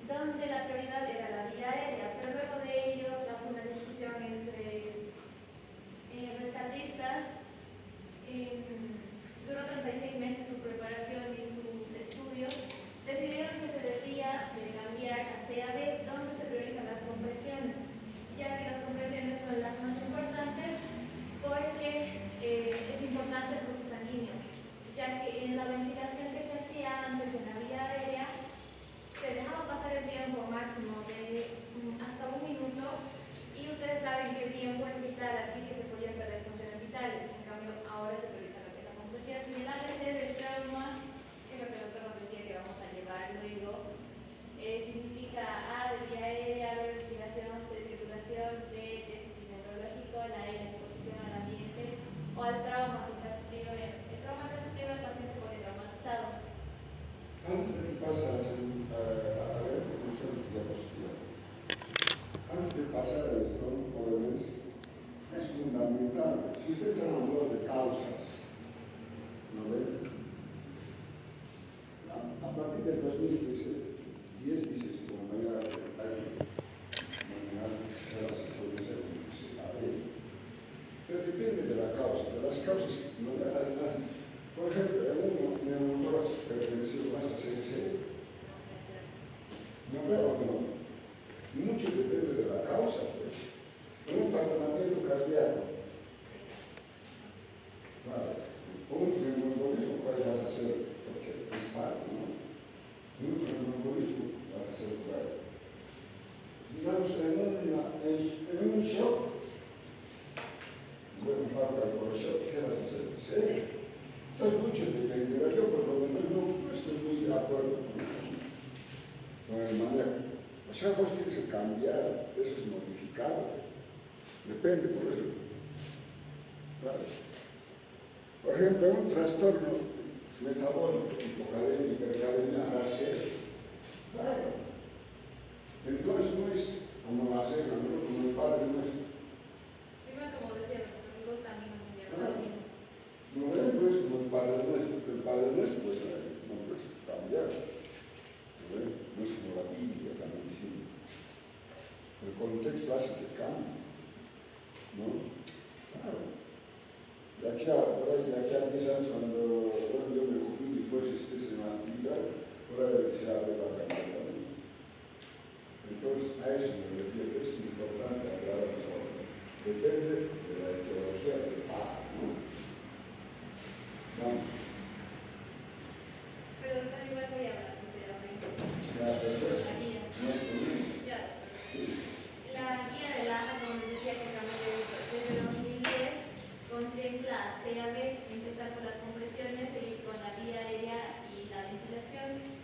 donde la prioridad era la vía aérea, pero luego de ello, tras una discusión entre rescatistas, duró 36 meses su preparación y sus estudios, decidieron que se debía de cambiar a CAB, donde se priorizan las compresiones, ya que las compresiones son las más importantes porque es importante el flujo sanguíneo, ya que en la ventilación que se hacía antes en la vía aérea se dejaba pasar el tiempo máximo de hasta un minuto, y ustedes saben que el tiempo es vital, así que se podían perder funciones vitales. En cambio, ahora se prioriza lo que es la compresión. Y el ABC del trauma, que es lo que el doctor nos decía que vamos a llevar luego, significa A de vía aérea, B respiración, C circulación, D déficit neurológico, la E la exposición al ambiente o al trauma que se ha sufrido, el trauma que ha sufrido el paciente politraumatizado. Antes de que pase a ver conclusión diapositiva, antes de pasar a esto, jóvenes, es fundamental. Si ustedes han hablado de causas, ¿no ven? A partir del 2010 dice su compañera que hay que manejar las situaciones que se sabe. Pero depende de la causa. De las causas, no de las por ejemplo, uno neumotórax pertenecido más a CC. No veo, no. Mucho depende de la causa, pues. Un tratamiento cardíaco. Claro. Un tromboembolismo, ¿cuál vas a hacer? Porque es malo, ¿no? Un tromboembolismo vas a hacer cuál. Digamos, en un shock, un paro shock, ¿qué vas a hacer? Sí. Entonces, mucho dependerá. Yo, por lo menos, no estoy muy de acuerdo con el manejo. O sea, vos tienes que cambiar, eso es modificado. Depende, por eso. Claro. Por ejemplo, un trastorno metabólico, hipocalemia, hipercalemia, hará ser. Claro. Entonces, no es como la cena, ¿no? Como el Padre Nuestro. Primero, como decía, los dos caminos mundiales. Claro. No es como el Padre Nuestro, que el Padre Nuestro pues, no puede cambiar. No es como la Biblia también, sí. El contexto hace que cambie, ¿no? Claro. De aquí a 10 años, cuando yo me jubile y pues estés en la actividad, por ahí se abre la cámara. Entonces, a eso me refiero, es importante aclarar eso. Depende de la etiología del paro, ¿no? Vamos. Pero está igual voy a hablar de la La guía. Ya. La guía de la ANA, como les decía, que cambió desde 2010, contempla CAB, empezar por las compresiones, seguir con la vía aérea y la ventilación.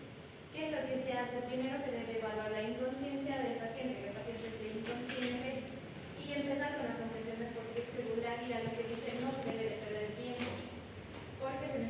¿Qué es lo que se hace? Primero se debe evaluar la inconsciencia del paciente, que el paciente esté inconsciente, y empezar con las compresiones, porque según la guía lo que dice no se debe de perder tiempo, porque se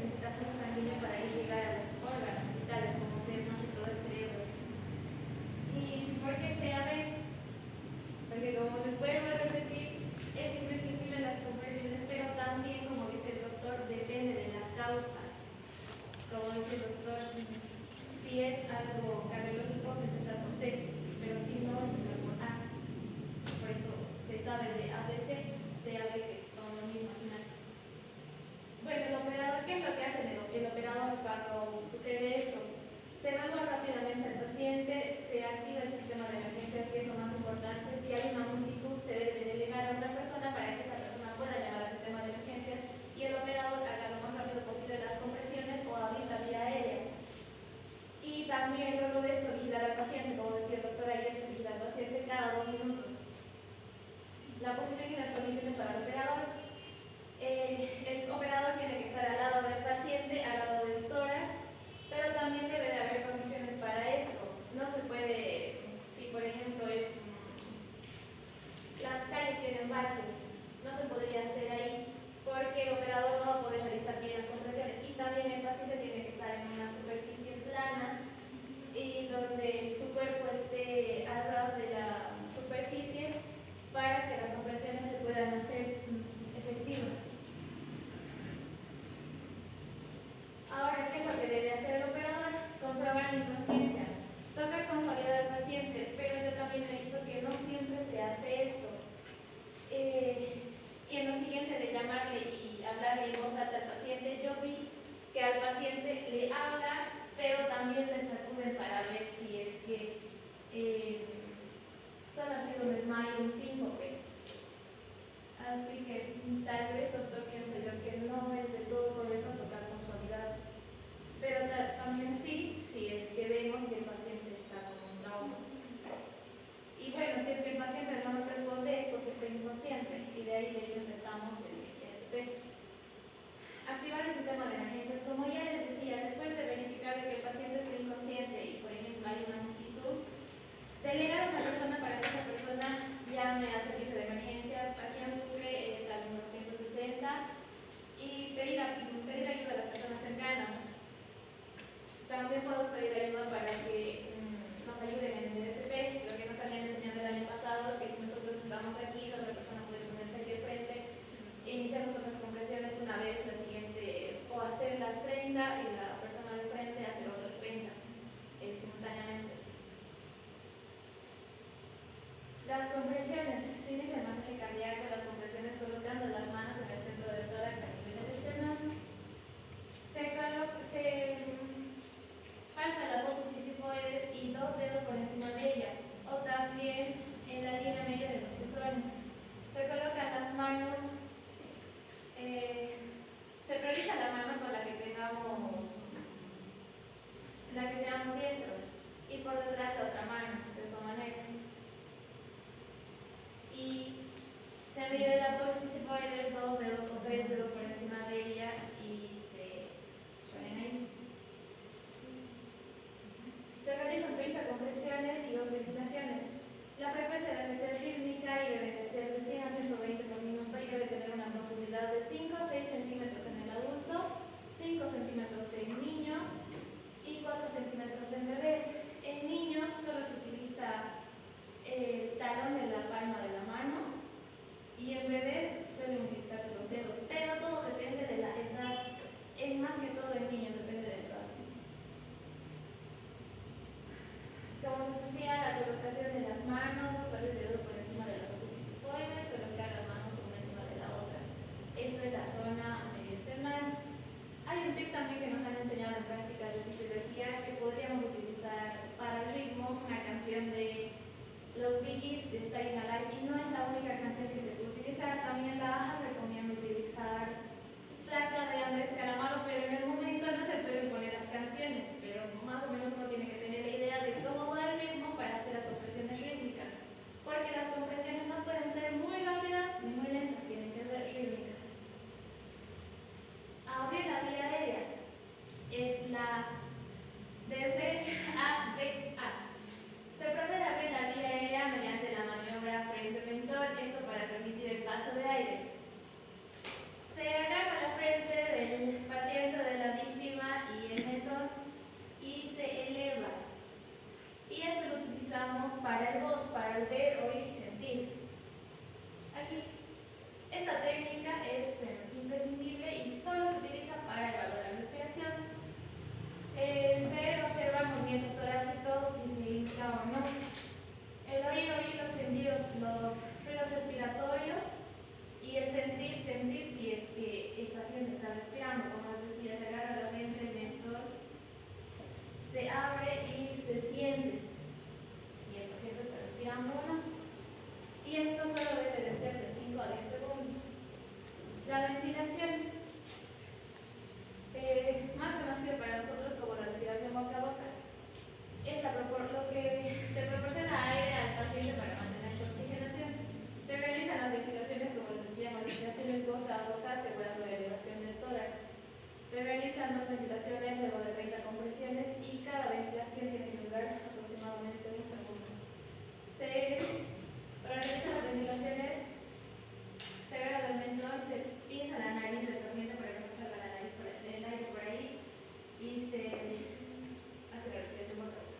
que al paciente le hablan, pero también le sacuden para ver si es que solo ha sido un desmayo, un síncope. Así que tal vez, doctor, pienso yo que no es del todo correcto tocar con suavidad, pero también sí, si es que vemos que el paciente está con un trauma. Y bueno, si es que el paciente no nos responde es porque está inconsciente, y de ahí empezamos el ESP. Activar el sistema de emergencias. Como ya les decía, después de verificar que el paciente está inconsciente y, por ejemplo, hay una multitud, delegar a una persona para que esa persona llame al servicio de emergencias. Aquí en Sucre es al número 160 y pedir ayuda a las personas cercanas. También podemos pedir ayuda para que nos ayuden en el DSP, lo que nos habían enseñado el año pasado, que si nosotros estamos aquí, la otra persona puede ponerse aquí al frente e iniciar nuestras compresiones una vez la siguiente, o hacer las 30 y la persona del frente hacer otras 30 simultáneamente. Las compresiones. Se inicia el masaje cardíaco, las compresiones colocando las manos en el centro del tórax a nivel del esternón. Se palpa la apófisis sifoides y 2 dedos por encima de ella, o también en la línea media de los pezones. Se colocan las manos, se prioriza la mano con la que tengamos, la que seamos diestros, y por detrás la otra mano, de esa manera. Y se mide la apófisis sifoides 2 dedos o 3 dedos por encima de ella y se ponen ahí. Se realizan 30 compresiones y 2 ventilaciones. La frecuencia debe ser rítmica y debe de ser de 100 a 120 por minuto y debe tener una profundidad de 5 a 6 centímetros en el adulto, 5 centímetros en niños y 4 centímetros en bebés. En niños solo se utiliza el talón de la palma de la mano y en bebés suelen utilizarse los dedos, pero todo depende de la edad, más que todo en niños depende de la edad. Como les decía, la colocación de las manos, varios dedos por encima de las apófisis sifoides, colocar las manos una encima de la otra. Esto es la zona medioesternal. Hay un tip también que nos han enseñado en prácticas de fisiología que podríamos utilizar para el ritmo, una canción de los Biggies de Staying Alive, y no es la única canción que se puede utilizar. También la AJA recomienda utilizar Flaca de Andrés Calamaro, pero en el momento no se pueden poner las canciones, pero más o menos uno tiene que tener la idea de cómo va el ritmo para hacer las compresiones rítmicas, porque las compresiones no pueden ser muy rápidas ni muy lentas, tienen que ser rítmicas. Abrir la vía aérea es la DCABA. Se procede a abrir la vía aérea mediante la maniobra frente-mentón, esto para permitir el paso de aire. Se agarra la frente del paciente, de la víctima y el mentón y se eleva. Y esto lo utilizamos para el voz, para el ver, oír, sentir. Aquí. Esta técnica es imprescindible y solo se utiliza para evaluar la respiración. Ver, observar movimientos torácicos, si se infla o no. El oír los sentidos, los ruidos respiratorios, y el sentir si es que el paciente está respirando. Como les decía, se agarra la frente del mentón, se abre y se siente si el paciente está respirando o no. Y esto solo debe de ser de 5 a 10 segundos. La ventilación, más conocido para nosotros como la respiración boca a boca, es lo que se proporciona aire al paciente para mantener su oxigenación. Se realizan las ventilaciones, como les decía, ventilaciones boca a boca, asegurando la elevación del tórax. Se realizan 2 ventilaciones luego de 30 compresiones y cada ventilación tiene que durar aproximadamente 1 segundo. Para realizar las ventilaciones, se agarra el mentón, se pinza la nariz del paciente para que no salga la nariz el aire por ahí y se hace la respiración boca a boca.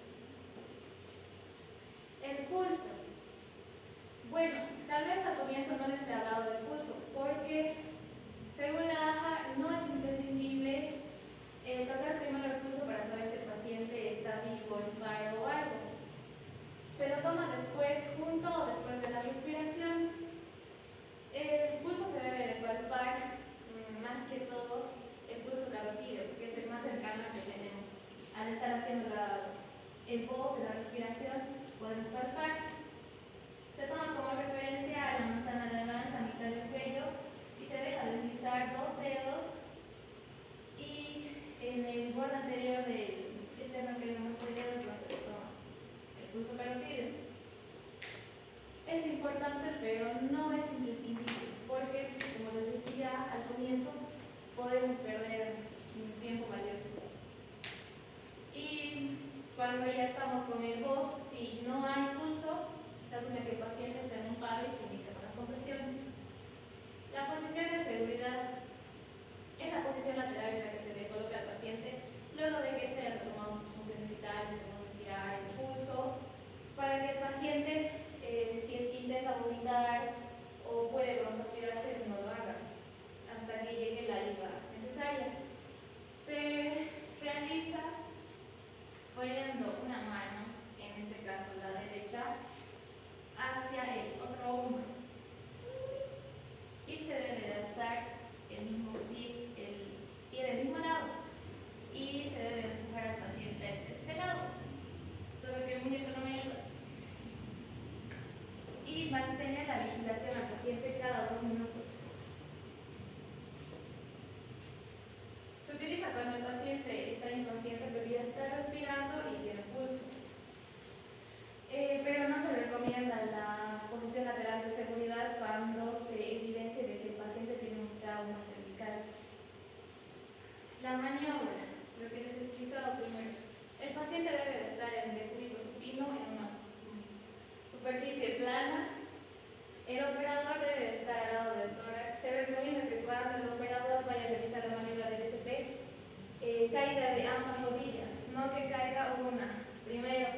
el voz de la respiración podemos palpar. Se toma como referencia a la manzana de Adán a mitad del cuello y se deja deslizar dos dedos y en el borde anterior del externo que vemos el dedo es donde se toma el pulso carotídeo. Es importante, pero no es imprescindible, porque, como les decía al comienzo, podemos perder tiempo valioso. Y cuando ya estamos con el voz, si no hay pulso, se asume que el paciente está en un paro y se inicia con las compresiones. La posición de seguridad es la posición lateral en la que se le coloca al paciente luego de que éste haya retomado sus funciones vitales, como respirar, el pulso, para que el paciente, si es que intenta vomitar o puede broncoaspirarse, no lo haga hasta que llegue la ayuda necesaria. Se realiza poniendo una mano, en este caso la derecha, hacia el otro hombro y se debe de alzar el pie del mismo lado y se debe empujar al paciente a este lado, solo que el muñeco no me ayuda. Y mantener la vigilación al paciente cada 2 minutos. Se utiliza cuando el paciente está inconsciente pero ya está respirando y tiene pulso. Pero no se recomienda la posición lateral de seguridad cuando se evidencia de que el paciente tiene un trauma cervical. La maniobra, lo que les he explicado primero. El paciente debe de estar en decúbito supino en una superficie plana. El operador debe de estar al lado del tórax. Se recomienda que cuando el operador vaya a realizar la maniobra del SP, caiga de ambas rodillas, no que caiga una primero,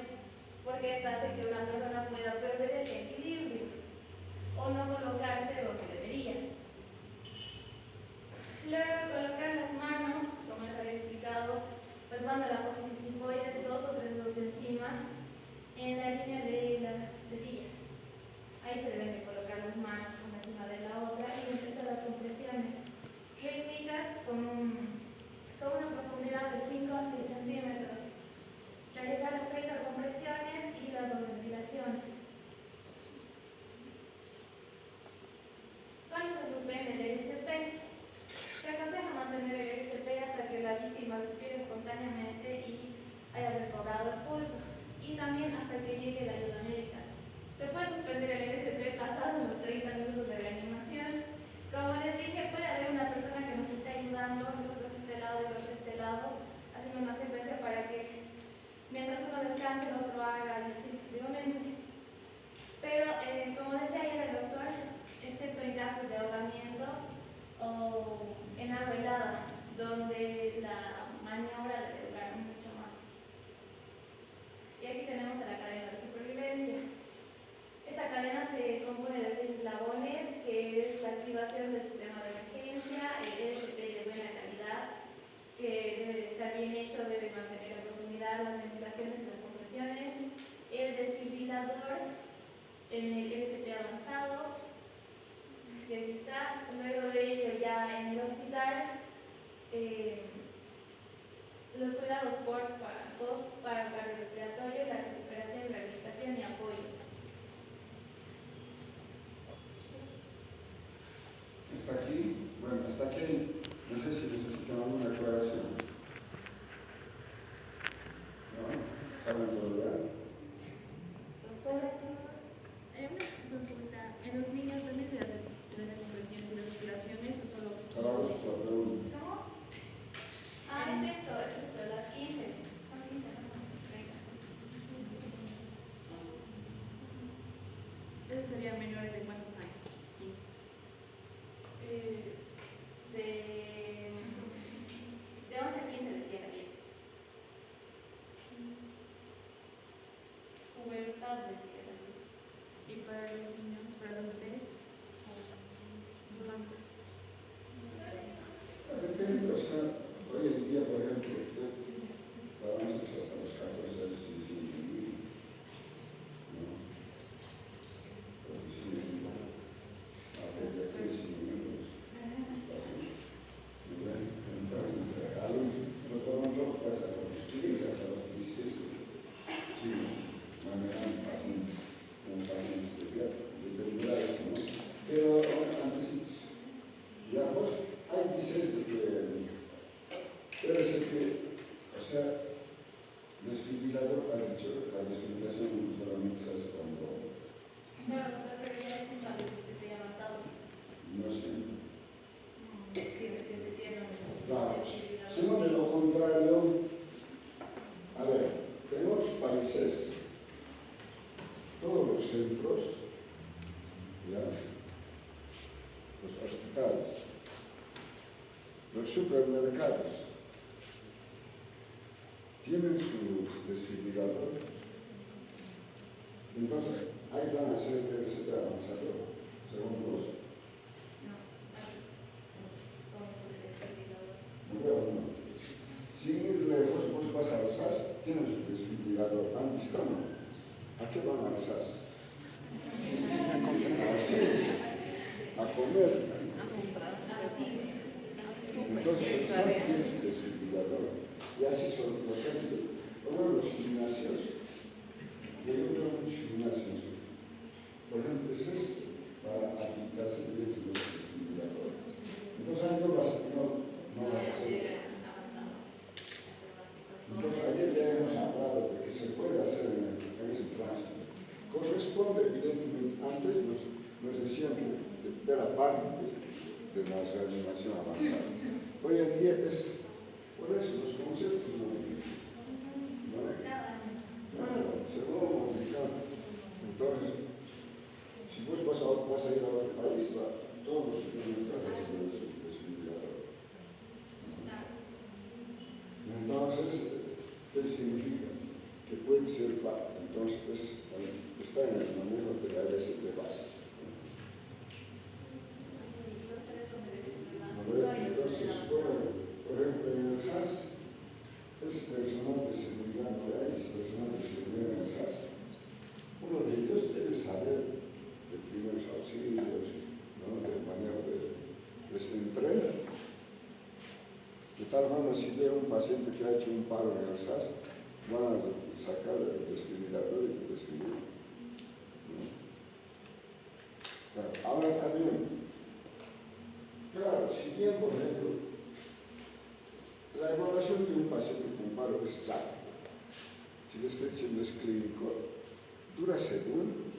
porque esta hace que una persona pueda perder el equilibrio o no colocarse donde debería. Luego colocar las manos, como les había explicado, palpando la apófisis linfoide 2 o 3 dedos encima en la línea de las tetillas. Ahí se deben de colocar las manos una encima de la otra y empezar las compresiones rítmicas con una profundidad de 5 a 6 centímetros. Realizar las 30 compresiones y las 2 ventilaciones. Cuando se suspende el RCP, se aconseja mantener el RCP hasta que la víctima respire espontáneamente y haya recobrado el pulso, y también hasta que llegue la ayuda médica. Se puede suspender el RCP pasados los 30 minutos de reanimación. Como les dije, puede haber una persona que nos esté ayudando, nosotros de este lado y nosotros de este lado, haciendo una secuencia para que mientras uno descanse el otro haga y así sucesivamente. Pero como decía ayer el doctor, excepto en casos de ahogamiento o en agua helada, donde la maniobra debe durar mucho más. Y aquí tenemos a la cadena de supervivencia. Esta cadena se compone de 6 eslabones, que es la activación del sistema de emergencia, el ESP de buena calidad, que debe de estar bien hecho, debe mantener la profundidad, las ventilaciones y las compresiones, el desfibrilador en el ESP avanzado, que aquí está. Luego de ello, ya en el hospital, los cuidados post para cardiorrespiratorio, la recuperación, rehabilitación y apoyo. Hasta aquí, no sé si necesitan alguna aclaración. ¿No? ¿Saben volver? Doctora, Una consulta. ¿En los niños también se hacen las compresiones y las respiraciones o solo Ahora 15? vamos a preguntar. ¿cómo? Es esto, las 15. Son 15, no son 30. ¿Esos serían menores de cuántos años? 15. De 11 a 15 decía la bien. Pubertad decía la bien. ¿Y para los niños, para los bebés? ¿Cuántos? Depende, o sea, hoy en día, por ejemplo, estábamos hasta los 14 años sin vivir, ¿no? Porque si no, de 15 minutos. Entonces, a los nos tomamos hasta los 15, hasta los 16. espérese que, o sea, desfibrilador ha dicho, la desfibrilación solamente se hace cuando, Bueno, doctor, pero ya es un salud muy avanzado. no sé. Si es que se tiene un Claro, desfibrilador. sino de lo contrario, a ver, en otros países, todos los centros, ¿ya? Los hospitales, los supermercados, tienen su desfibrilador. Entonces, ahí van a hacer el CT avanzado, según vos. No, con su desfibrilador. Bueno, sin ir lejos, vos vas al SAS, tienen su desfibrilador. ¿Han visto, no? ¿A qué van al SAS? A comer. Entonces, el SAS tiene su desfibrilador. Y así son, por ejemplo, los gimnasios. Yo veo muchos gimnasios. Por ejemplo, es esto, para habilitarse de los desfibriladores. Entonces, ahí no vas a hacer. Entonces, ayer ya hemos hablado de que se puede hacer en ese tránsito. Corresponde, evidentemente, antes nos decían que era parte de la reanimación avanzada. Hoy en día es, por eso los conceptos no claro, se van modificando. Entonces, si vos vas a ir a otro país, todos los supermercados tienen su desfibrilador. Entonces, ¿qué significa? Que puede ser, entonces, está en el manejo de la ABS de base. Entonces, por ejemplo, en el SAS, es personal de seguridad que hay, personal de seguridad en el SAS. Uno de ellos debe saber de primeros auxilios, ¿no? Del manejo de este entreno. De tal manera, si ve a un paciente que ha hecho un paro en el SAS, van a sacar el desfibrilador y el desfibrilador. ¿No? Claro, ahora también, claro, si bien, por ejemplo, la evaluación de un paciente con paro es rápida. Si lo estoy diciendo es clínico, dura segundos.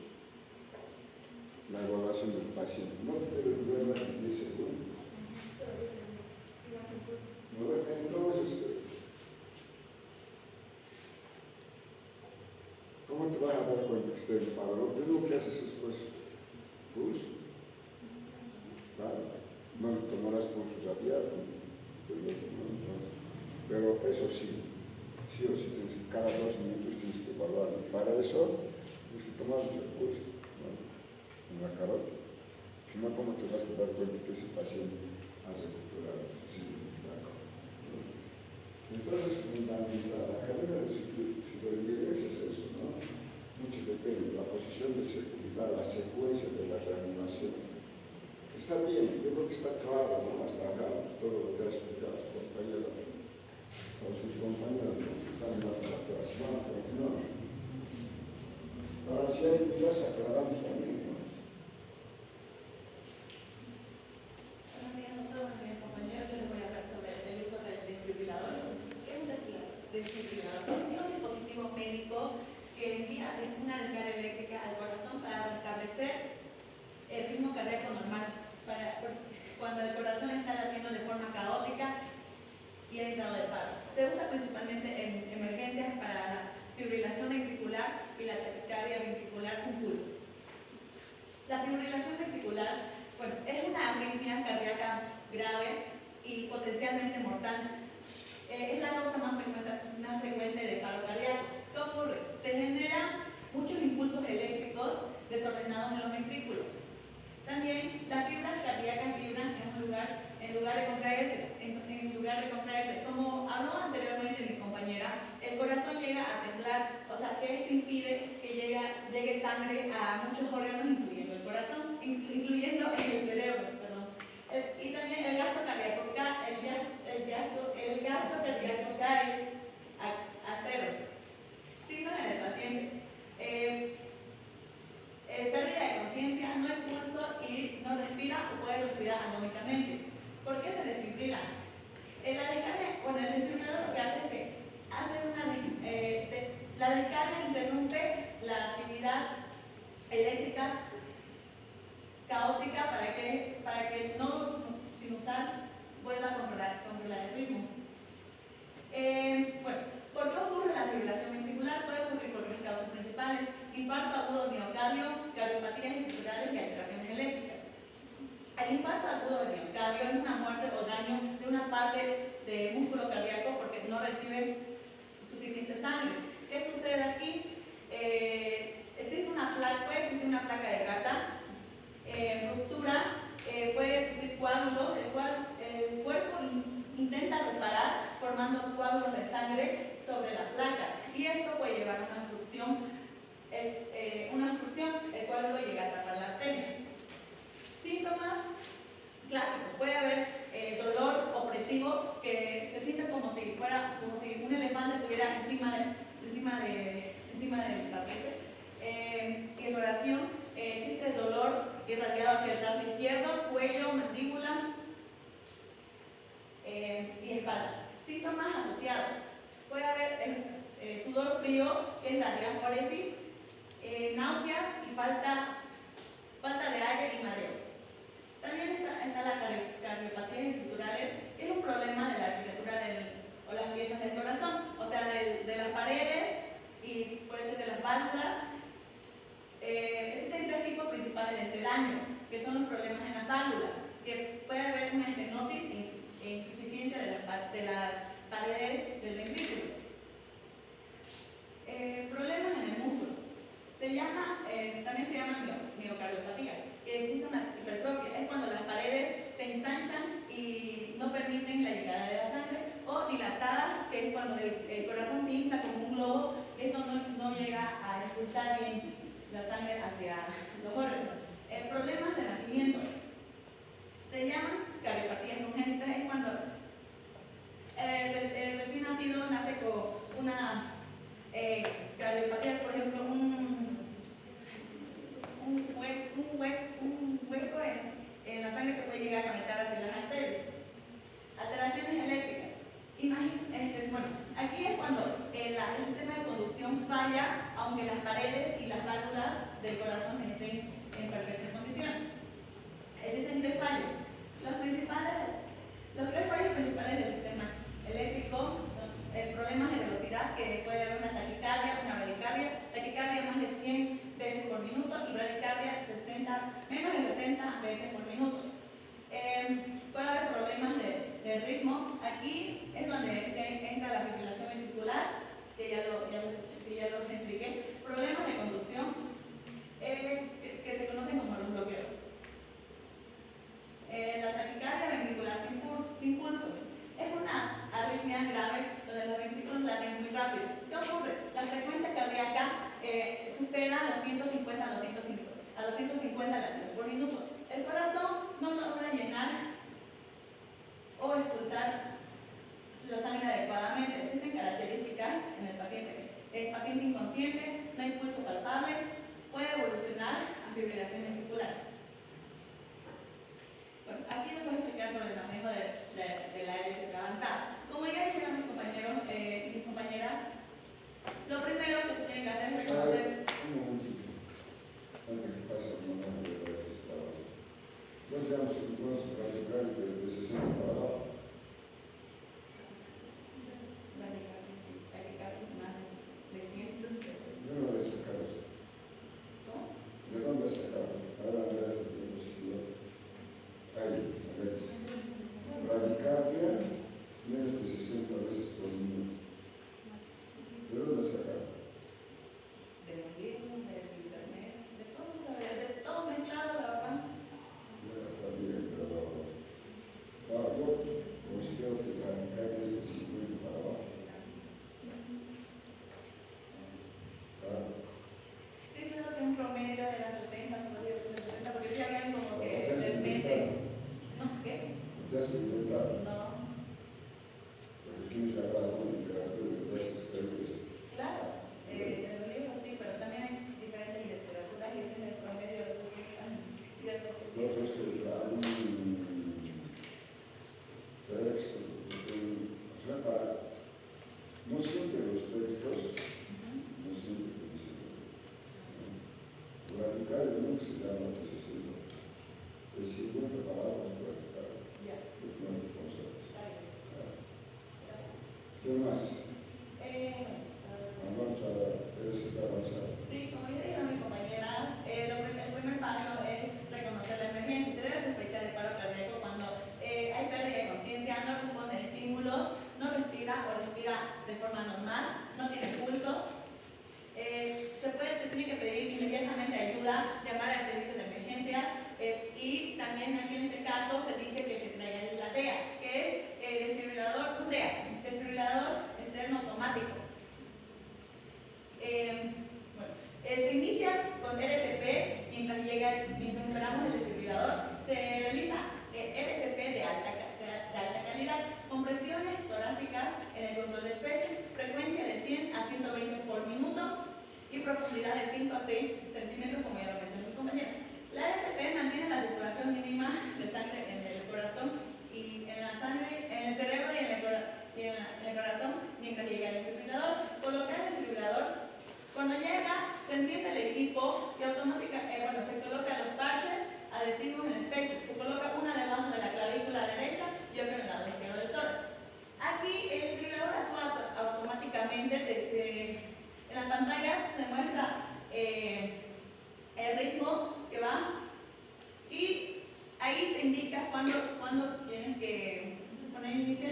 La evaluación del paciente no debe durar más de 10 segundos. Entonces, ¿cómo te vas a dar cuenta que esté en paro? Lo primero que haces es, pues, pulso. Claro, no le tomarás pulso radial, entonces, pero eso sí o sí, cada 2 minutos tienes que evaluar. Para eso tienes que tomar el pulso, ¿no? En la carótida. Si no, ¿cómo te vas a dar cuenta que ese paciente ha recuperado su significado? Entonces, la carrera de supervivencia es eso, ¿no? Mucho depende de la posición de seguridad, la secuencia de la reanimación. Está bien, yo creo que está claro, ¿no? Hasta acá, todo lo que ha explicado su compañero, o sus compañeros, ¿no? Que están en la clase. No. Ahora, si hay dudas, aclaramos también, ¿no? Buenos días, doctor. Buenos días, compañeros. Yo les voy a hablar sobre el uso del desfibrilador. ¿Qué es un desfibrilador? Es un dispositivo médico que envía una descarga eléctrica al corazón para restablecer el ritmo cardíaco normal, cuando el corazón está latiendo de forma caótica y en estado de paro. Se usa principalmente en emergencias para la fibrilación ventricular y la taquicardia ventricular sin pulso. La fibrilación ventricular, bueno, es una arritmia cardíaca grave y potencialmente mortal. Es la causa más frecuente de paro cardíaco. ¿Qué ocurre? Se generan muchos impulsos eléctricos desordenados en los ventrículos. También las fibras cardíacas vibran en lugar de contraerse. Como habló anteriormente mi compañera, el corazón llega a temblar, o sea que esto impide que llegue sangre a muchos órganos, incluyendo el corazón, incluyendo el cerebro, perdón. Y también el gasto cardíaco cae a cero. Signos en el paciente. Pérdida de conciencia, no hay pulso y no respira o puede respirar anómicamente. ¿Por qué se desfibrila? La descarga bueno, el desfibrilador lo que hace es que hace la descarga interrumpe la actividad eléctrica caótica para que el nodo sinusal vuelva a controlar el ritmo. Bueno, ¿por qué ocurre la fibrilación ventricular? Puede ocurrir por tres causas principales: infarto agudo de miocardio, cardiopatías estructurales y alteraciones eléctricas. El infarto agudo de miocardio es una muerte o daño de una parte del músculo cardíaco porque no recibe suficiente sangre. ¿Qué sucede aquí? Puede existir una placa de grasa, ruptura, puede existir coágulos, el cuerpo intenta reparar formando coágulos de sangre sobre la placa y esto puede llevar a una obstrucción, el coágulo llega a tapar la arteria. Síntomas clásicos: puede haber dolor opresivo que se siente como si un elefante estuviera encima del paciente. Irradiación, existe dolor irradiado hacia el brazo izquierdo, cuello, mandíbula y espalda. Síntomas asociados: puede haber sudor frío, que es la diaforesis, náuseas y falta de aire y mareos. También está la cardiopatías estructurales, que es un problema de la arquitectura o las piezas del corazón, o sea, de las paredes y puede ser de las válvulas. Existen tres tipos principales de daño, que son los problemas en las válvulas, que puede haber una estenosis e insuficiencia de las paredes del ventrículo. Problemas en el músculo. También se llaman miocardiopatías, que existe una hipertrofia, es cuando las paredes se ensanchan y no permiten la llegada de la sangre, o dilatadas, que es cuando el corazón se infla como un globo, esto no llega a expulsar bien la sangre hacia los órganos. Problemas de nacimiento. Se llaman cardiopatías congénitas, es cuando el recién nacido nace con una cardiopatía, por ejemplo, un hueco en la sangre que puede llegar a conectar hacia las arterias. Alteraciones eléctricas. Bueno, aquí es cuando el sistema de conducción falla, aunque las paredes y las válvulas del corazón estén en perfectas condiciones. Existen tres fallos. Los tres fallos principales del sistema eléctrico son problemas de velocidad, que puede haber una taquicardia, una bradicardia más de 100 veces por minuto y bradicardia menos de 60 veces por minuto. Puede haber problemas de ritmo. Aquí es donde entra la fibrilación ventricular, que ya lo expliqué. Problemas de conducción, que se conocen como los bloqueos. La taquicardia ventricular sin pulso es una arritmia grave donde los ventrículos laten muy rápido. ¿Qué ocurre? La frecuencia cardíaca supera los 150 a 250 latidos por minuto. El corazón no logra llenar o expulsar la sangre adecuadamente. Existen características en el paciente. El paciente inconsciente, no hay pulso palpable, puede evolucionar a fibrilación ventricular. Bueno, aquí les voy a explicar sobre el manejo de la ALS avanzada. Como ya dijeron mis compañeros, mis compañeras, lo primero que se tiene que hacer es reconocer. Un momentito, antes que pase el manejo de la ALS avanzada. Nos veamos entonces radical de 60 para abajo. Yo no voy a sacar eso. ¿Cómo? ¿De dónde sacar? Ahora verás el diapositiva. Ahí, a ver. Bradicardia, menos de 60 veces por minuto. ¿De dónde sacar? De los libros, del internet, de todo mezclado, la verdad. Ya está bien, pero yo considero que la bradicardia es de 50 para abajo. Sí, es lo que un promedio de las 60, porque si habían como que depende. ¿No? ¿Qué? ¿Te has inventado? No. Porque tienes la literatura de las estrellas. Claro, en los libros sí, pero también hay diferentes literaturas y ese es el promedio de esos 60 y de esos Lo otro es que un texto, o sea, ¿Qué más? Eh, Vamos a avanzar. Sí, como ya dijeron mis compañeras, el primer paso es reconocer la emergencia. Se debe sospechar de paro cardíaco cuando hay pérdida de conciencia, no responde a estímulos, no respira o respira de forma normal, no tiene pulso. Se tiene que pedir inmediatamente ayuda, llamar al servicio de emergencias y también aquí en este caso se dice que se traiga la DEA, que es el desfibrilador, un DEA, desfibrilador externo automático. Se inicia con RCP mientras esperamos el desfibrilador. Se realiza RCP de alta calidad, compresiones torácicas en el control del pecho, frecuencia de 100 a 120 por minuto y profundidad de 5 a 6 centímetros, como ya lo mencionó mi compañero. La RCP mantiene la circulación mínima de sangre en el corazón y en la sangre, en el cerebro y en el corazón mientras llega el desfibrilador. Colocar el desfibrilador. Cuando llega, se enciende el equipo y automáticamente se colocan los parches adhesivos en el pecho. Se coloca una debajo de la clavícula derecha y otra en el lado izquierdo del tórax. Aquí el desfibrilador actúa automáticamente. En la pantalla se muestra el ritmo que va y ahí te indica cuándo tienes que poner inicio.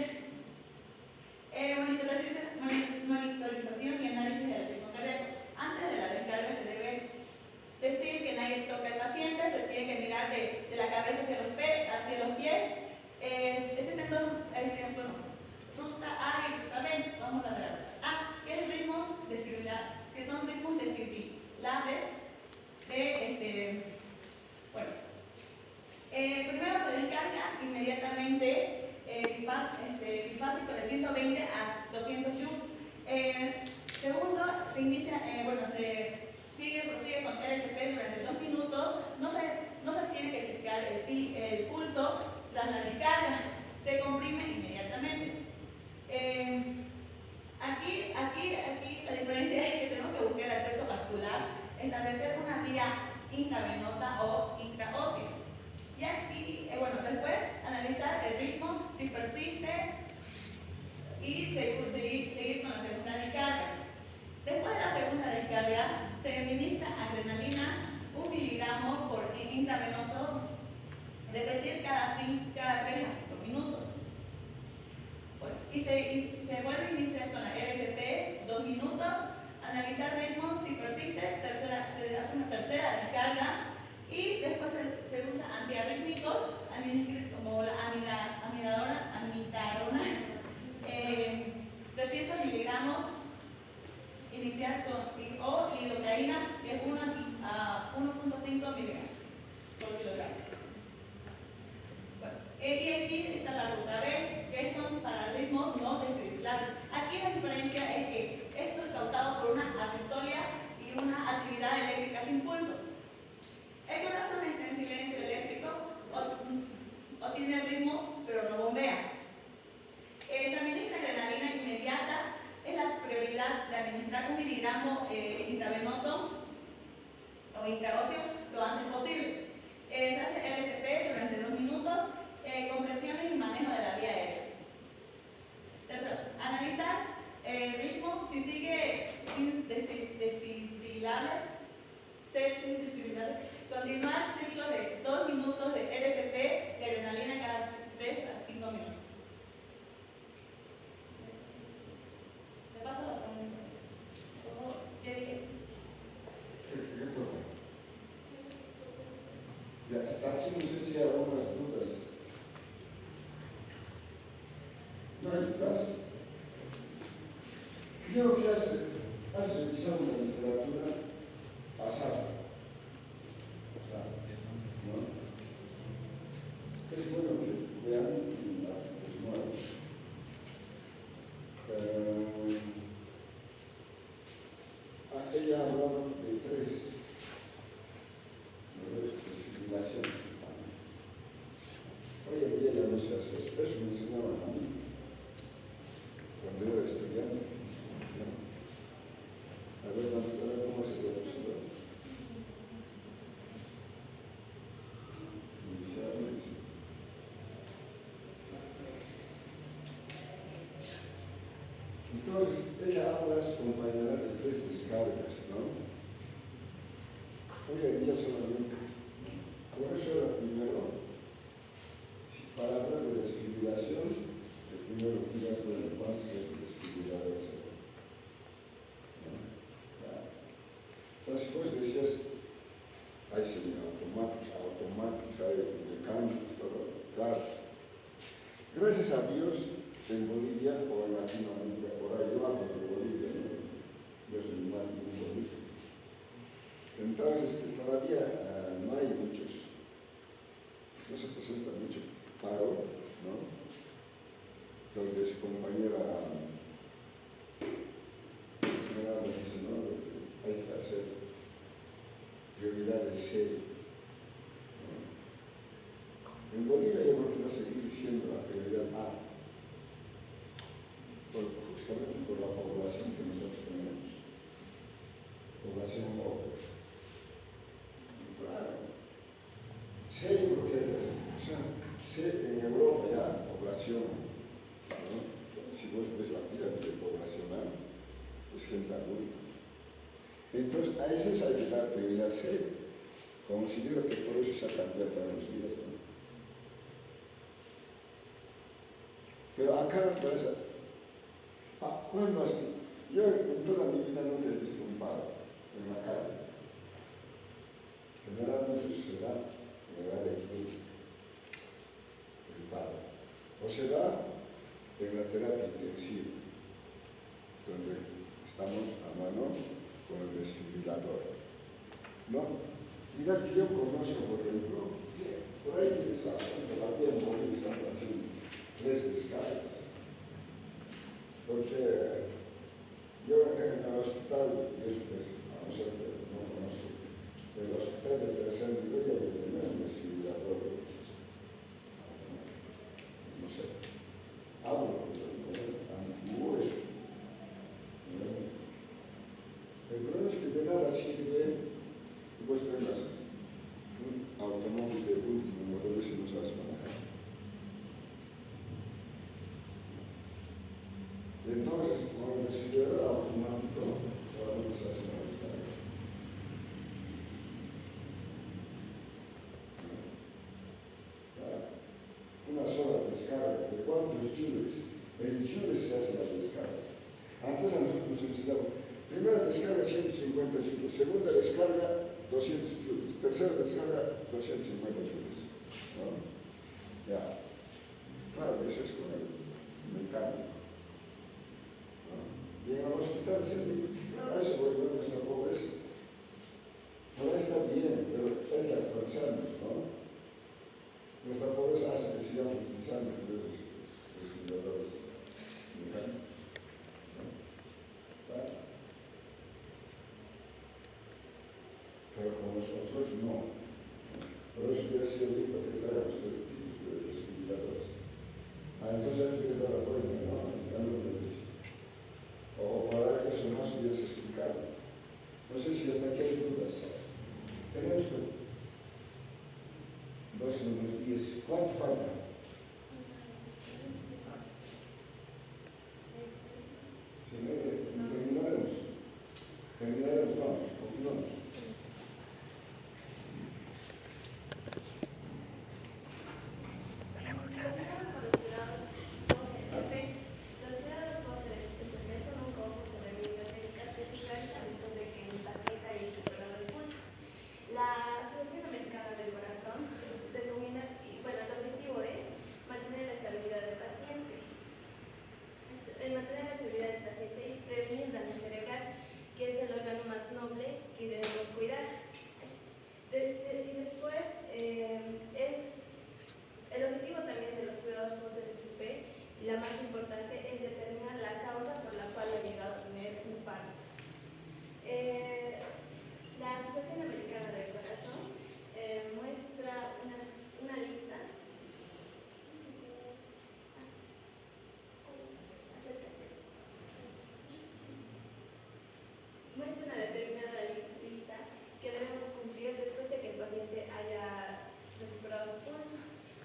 Monitorización y análisis del ritmo cardíaco. Antes de la descarga se debe decir que nadie toca al paciente, se tiene que mirar de la cabeza hacia los pies. Existen dos, ruta A y ruta B. Vamos a la ruta A, que es el ritmo desfibrilador, que son ritmos desfibrilables primero se descarga inmediatamente bifásico de 120 a 200 joules. Segundo, se inicia, prosigue con RCP durante 2 minutos. No se tiene que checar el pulso tras la descarga. Se comprime inmediatamente. Aquí la diferencia es que tenemos que buscar el acceso vascular, establecer una vía intravenosa o intraósea. Y aquí, después analizar el ritmo, si persiste y seguir con la segunda descarga. Después de la segunda descarga, se administra adrenalina 1 miligramo por intravenoso, repetir cada 3 a 5 minutos. Y se vuelve a iniciar con la RCP 2 minutos, analizar ritmo, si persiste, se hace una tercera descarga y después se usa antiarrítmicos, como la amidadona, 300 miligramos, iniciar o lidocaína, que es 1 a 1.5 miligramos por kilogramo. Y aquí está la ruta B, que son para ritmos no desfibrilables. Aquí la diferencia es que esto es causado por una asistolia y una actividad eléctrica sin pulso. El corazón está en silencio eléctrico o tiene ritmo, pero no bombea. Se administra adrenalina inmediata. Es la prioridad de administrar 1 miligramo intravenoso o intraóseo lo antes posible. Se hace RCP durante 2 minutos. Compresiones y manejo de la vía aérea. Tercero, analizar el ritmo, si sigue sin desfibrilable, continuar ciclo de 2 minutos de RCP de adrenalina cada 3 a 5 minutos. ¿Le paso la pregunta? ¿Qué dije? ¿Qué cosa? Ya, hasta aquí no sé si hay algunas dudas. No hay más. Creo que has revisado la literatura pasada. ¿No? Es bueno que vean artículos nuevos. Ella ha hablado de 3 desfibrilaciones. Hoy en día ya no se hace eso. Eso me enseñaban a mí cuando yo era estudiante. A ver, vamos a ver cómo se ve eso. Inicialmente. Entonces, ella habla a su compañera de 3 descargas, ¿no? Hoy en día solamente, por eso era primero, para hablar de desfibrilación, el primero que ibas con el pan que es desfibrilador. Entonces vos decías, hay automáticos, hay mecánicos, todo, claro. Gracias a Dios, en Bolivia o en Latinoamérica, por ahí yo hablo de Bolivia, ¿no? Yo soy un nativo en Bolivia. Entonces, todavía no hay muchos, no se presenta mucho paro, ¿no? Donde su compañera señora me dice, no, hay que hacer prioridades serias. ¿No? En Bolivia yo creo que va a seguir siendo la prioridad A, justamente por la población que nosotros tenemos, población joven. Claro. Sé lo que hay que hacer. O sea, sé en Europa ya, población, ¿no? Si vos ves la pirámide poblacional, es gente adulta. Entonces, a esos hay que dar prioridad C. Considero que por eso se ha cambiado también los días, ¿no? Pero acá, ¿cuándo has visto? Yo en toda mi vida nunca he visto un paro en la calle. Generalmente eso se da en el área clínica, el paro. O se da en la terapia intensiva, donde estamos a mano con el desfibrilador. ¿No? Mira que yo conozco, por ejemplo, por ahí tienes a todavía en Bolivia están haciendo 3 descargas. Porque yo en el hospital, y eso pues, a no ser que no conozco, el hospital de tercer nivel ya debe tener un desfibrilador. No sé. Hablo, antiguo eso. El problema es que de nada sirve que vos tengas un automóvil de último modelo si no sabes manejar. Entonces, con el desfibrilador automático, solamente se hace una descarga. Una sola descarga, ¿de cuántos joules? En joules se hace la descarga. Antes a nosotros nos enseñaban, primera descarga 150 joules, segunda descarga 200 joules, tercera descarga 250 joules. ¿No? Ya. Claro, eso es con el mecánico. Y en el hospital siempre, claro, eso vuelve a nuestra pobreza. No está bien, pero hay que actualizarnos, ¿no? Nuestra pobreza hace que sigamos utilizando entonces desfibriladores mecánicos. ¿No? ¿Vale? Pero con nosotros no. Por eso yo decía ahorita que traemos 3 tipos de desfibriladores. Entonces hay que dar la cuenta, ¿no? O para que eso más hubiese explicado. No sé si hasta aquí hay dudas. ¿Tenemos 2 menos 10. ¿Cuánto falta? Terminaremos. Vamos, continuamos. Los cuidados post-SMP son un conjunto de medidas médicas que se realizan después de que un paciente haya recuperado el pulso. La Asociación Americana del Corazón denomina, bueno, el objetivo es mantener la estabilidad del paciente. Mantener la estabilidad del paciente y prevenir daño cerebral, que es el órgano más noble que debemos cuidar. Y después, el objetivo también de los cuidados post-SMP, y la más importante, es determinar la causa por la cual ha llegado a tener un paro. La Asociación Americana del Corazón muestra una lista. Muestra una determinada lista que debemos cumplir después de que el paciente haya recuperado su pulso,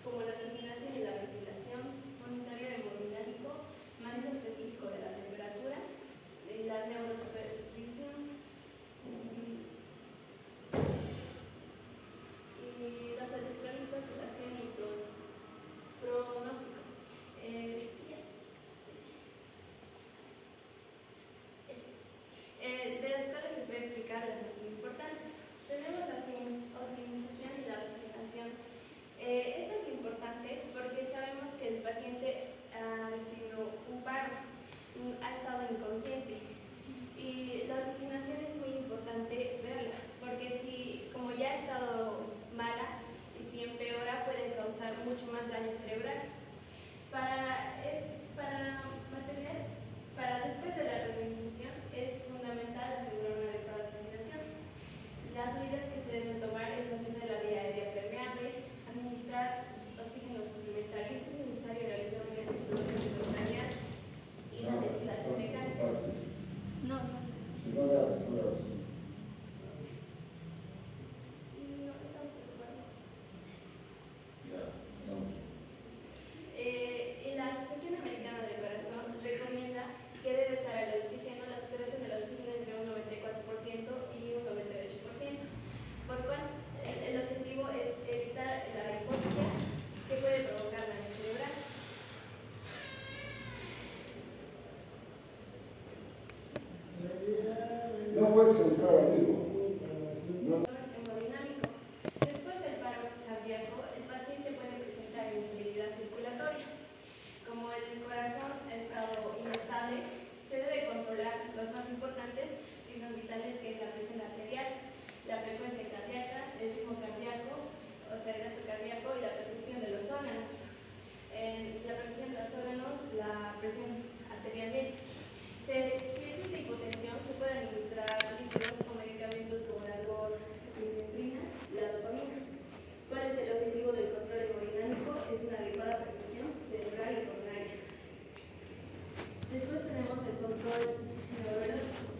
como la oxigenación y la ventilación, monitoreo hemodinámico, manejo específico de la temperatura, la frecuencia cardíaca, el ritmo cardíaco, o sea, el gasto cardíaco y la perfusión de los órganos. En la perfusión de los órganos, la presión arterial media. Si existe hipotensión, se puede administrar líquidos o medicamentos como la norepinefrina y la dopamina. ¿Cuál es el objetivo del control hemodinámico? Es una adecuada perfusión cerebral y coronaria. Después tenemos el control neurológico.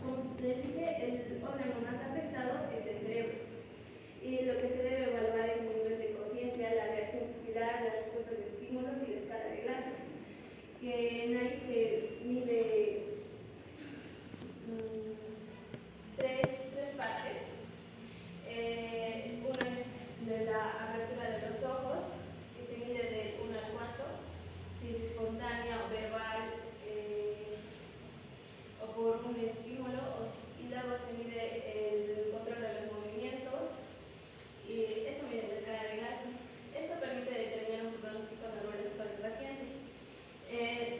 Como les dije, el órgano más afectado es el cerebro. Y lo que se debe evaluar es el nivel de conciencia, la reacción pupilar, las respuestas de estímulos y la escala de Glasser. Que en ahí se mide tres partes. Una es de la apertura de los ojos, que se mide de 1 al 4, si es espontánea o verbal o por un estímulo, y luego se mide el control de los movimientos, y eso mide la escala de Glasser. Esto permite determinar un pronóstico neurológico del paciente.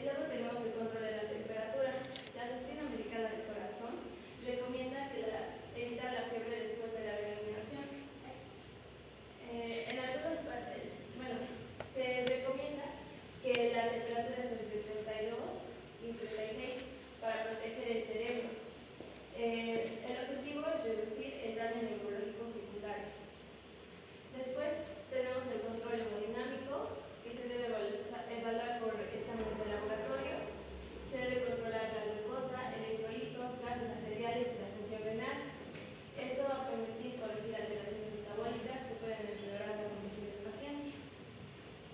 Luego tenemos el control de la temperatura. La Asociación Americana del Corazón recomienda evitar la fiebre después de la reanimación. En algunos pacientes, se recomienda que la temperatura es entre 32 y 36 para proteger el cerebro. El objetivo es reducir el daño neurológico secundario. Después tenemos el control hemodinámico, que se debe evaluar por exámenes de laboratorio. Se debe controlar la glucosa, electrolitos, gases arteriales y la función renal. Esto va a permitir corregir alteraciones metabólicas que pueden empeorar la condición del paciente.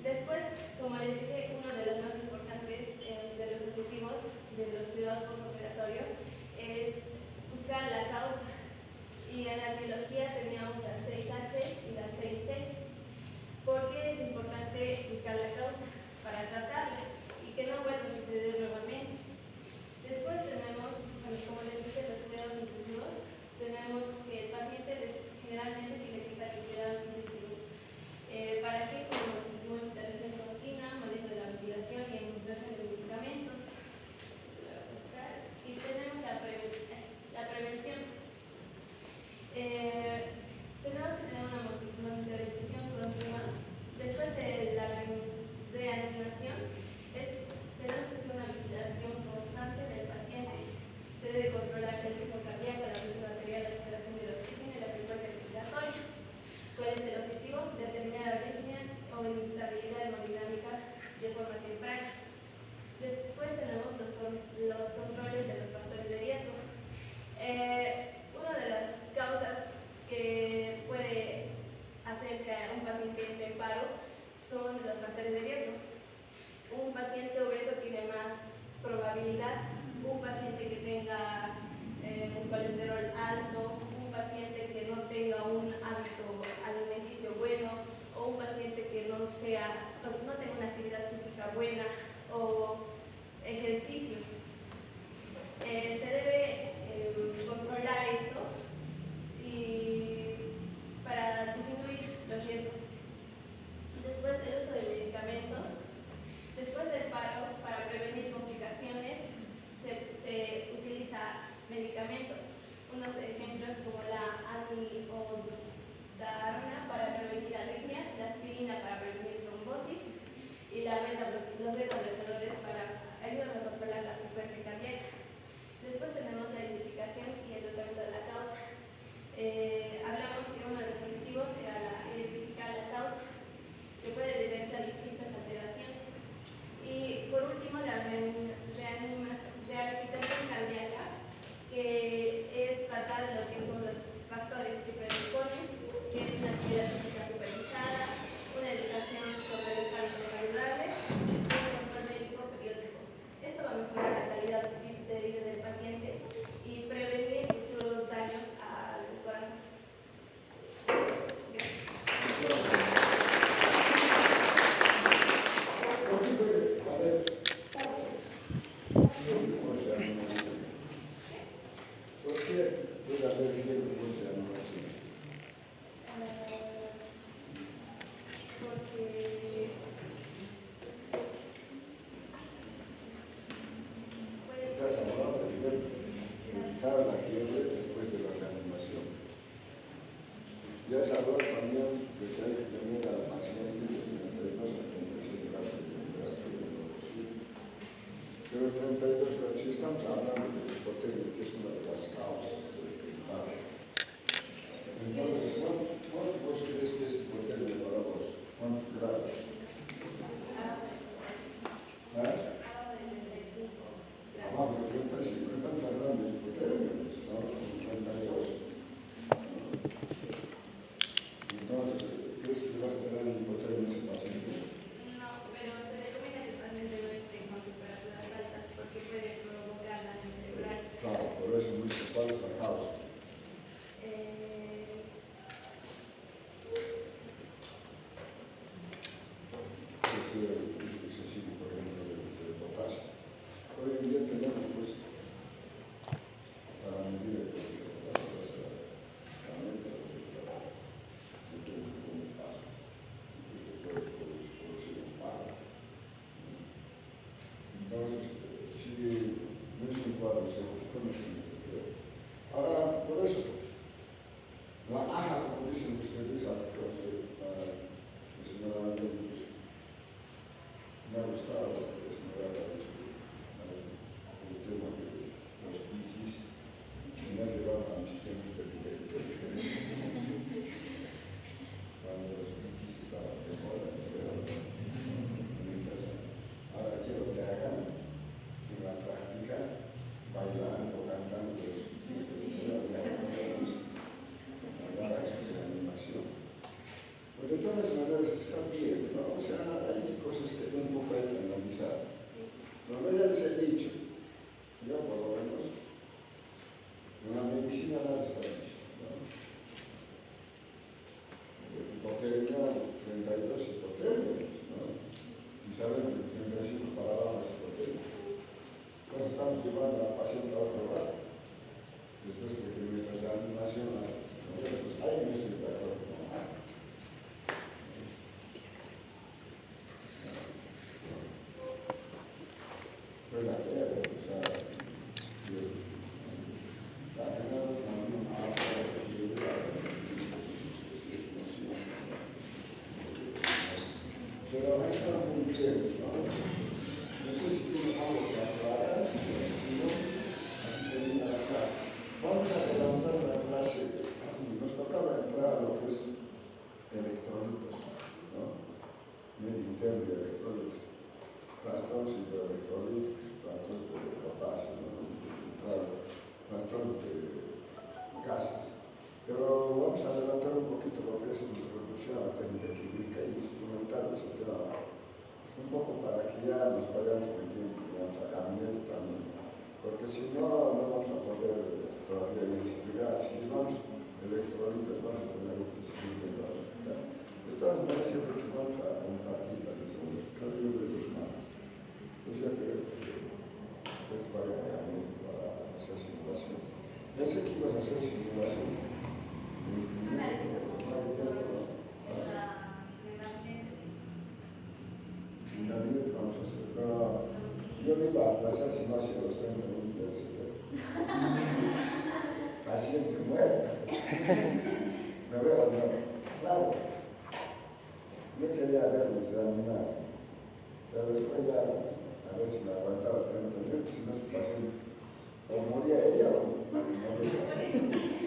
Después, como les dije, uno de los más importantes de los objetivos de los cuidados postoperatorios es buscar la causa. Y en la biología teníamos las 6 H's y las 6 T's. ¿Por qué es importante buscar la causa? Para tratarla y que no vuelva a suceder nuevamente. Después tenemos, como les dije, los cuidados intensivos. Tenemos que el paciente generalmente tiene que estar en cuidados intensivos. ¿Para qué? Como intervención continua, manejo de la ventilación y administración de medicamentos. Y tenemos la prevención. Tenemos que tener una monitorización continua. Después de la reanimación, tenemos que hacer una vigilación constante del paciente. Se debe controlar el ritmo cardíaco, la presión arterial, la saturación del oxígeno y la frecuencia respiratoria. ¿Cuál es el objetivo? Determinar arritmias o inestabilidad hemodinámica de forma temprana. Después tenemos los controles de los factores de riesgo. Una de las causas que puede hacer que un paciente entre en paro son los factores de riesgo. Un paciente obeso tiene más probabilidad, un paciente que tenga un colesterol alto, un paciente que no tenga un hábito alimenticio bueno, o un paciente que no tenga una actividad física buena o ejercicio. Se debe controlar eso y para disminuir los riesgos. Después el uso de medicamentos. Después del paro, para prevenir complicaciones, se utiliza medicamentos. Unos ejemplos como la amiodarona para prevenir arritmias, la aspirina para prevenir trombosis y los beta-bloqueadores para ayudar a controlar la frecuencia cardíaca. Después tenemos la identificación y el tratamiento de la causa. Hablamos que uno de los objetivos era identificar la causa, que puede deberse a distintas alteraciones. Y por último, la rehabilitación cardíaca, que es tratar lo que son los factores que predisponen, que es una actividad física supervisada, una educación sobre los hábitos saludables y un control médico periódico. Esto va a mejorar la calidad de vida del paciente y prevenir futuros daños al corazón. ¿Por qué puede haber grupos de anotación? Porque Estás hablando de evitar la fiebre después de la reanimación. Ya es hablar también de que hay que tener a la paciente de 32 a 36 grados de temperatura de lo posible. Pero 32 grados, si estamos hablando de hipotermia, que es una de las causas del paro. Entonces, ¿cuánto vos crees que es hipotermia para vos? ¿Cuántos grados? Abajo de 35, estamos hablando de hipotermia, ¿no? 32. Entonces, ¿crees que vas a tener hipotermia ese paciente? No, pero se recomienda que el paciente no esté con temperaturas altas porque puede provocar daño cerebral. Claro, por eso, Luis, ¿cuál es la causa? Es el uso excesivo, por ejemplo, de potasio. Hoy en día tenemos, pues, para medir el potasio, la meta de cómo pasa. Usted puede producir un paro. Entonces, si no es un cuadro psicológico, no tiene que ver. Ahora, por eso, la AJA, como dicen ustedes, la señora Andrés, me ha gustado lo que la señora ha dicho, el tema de los bicis, me ha llevado a mis tiempos de directo. Cuando los bicis estaban de moda, ahora quiero que hagan en la práctica, bailando, cantando los bicis, la animación. Pues de todas maneras está bien, ¿no? O sea, hay cosas que un poco hay que analizar. Pero ya les he dicho, yo por lo menos, en la medicina nada está dicho, ¿no? Hipotermia, 32 hipotermias, ¿no? Si saben, de 35 para abajo es hipotermia. Entonces estamos llevando a la paciente a otro lado. Después de que nuestra reanimación, ¿no? Pues ahí no estoy de acuerdo con nada. Pues la idea, o sea, la general también habla de equilibrar pero está muy bien, ¿no? No sé si tiene algo que aclarar, si no, aquí termina la clase. Vamos a adelantar la clase, nos tocaba entrar a lo que es electrolitos, ¿no? Medio interno de electrolitos, trastornos hidroelectrolíticos, trastornos de potasio, ¿no? Trastornos de gases. Pero vamos a adelantar un poquito lo que es introducción a la técnica química y instrumental, etc. Un poco para que ya nos vayamos metiendo, digamos, a gabinete también. Porque si no, no vamos a poder todavía investigar. Si llevamos electrolitos, vamos a tener que seguir en el hospital. De todas maneras, siempre que vamos a compartir la hospital, yo de los manos. Pues ya queremos que ustedes vayan a gabinete para hacer simulaciones. Pensé que ibas a hacer simulaciones. No me ha dicho En gabinete vamos a hacer, pero yo no iba a aplazar sino hacia los 30 minutos. Paciente muerta. Me veo, no. Claro. Yo quería verlos examinar, pero después ya, a ver si me aguantaba 30 minutos, si no su paciente, o moría ella o moría el paciente.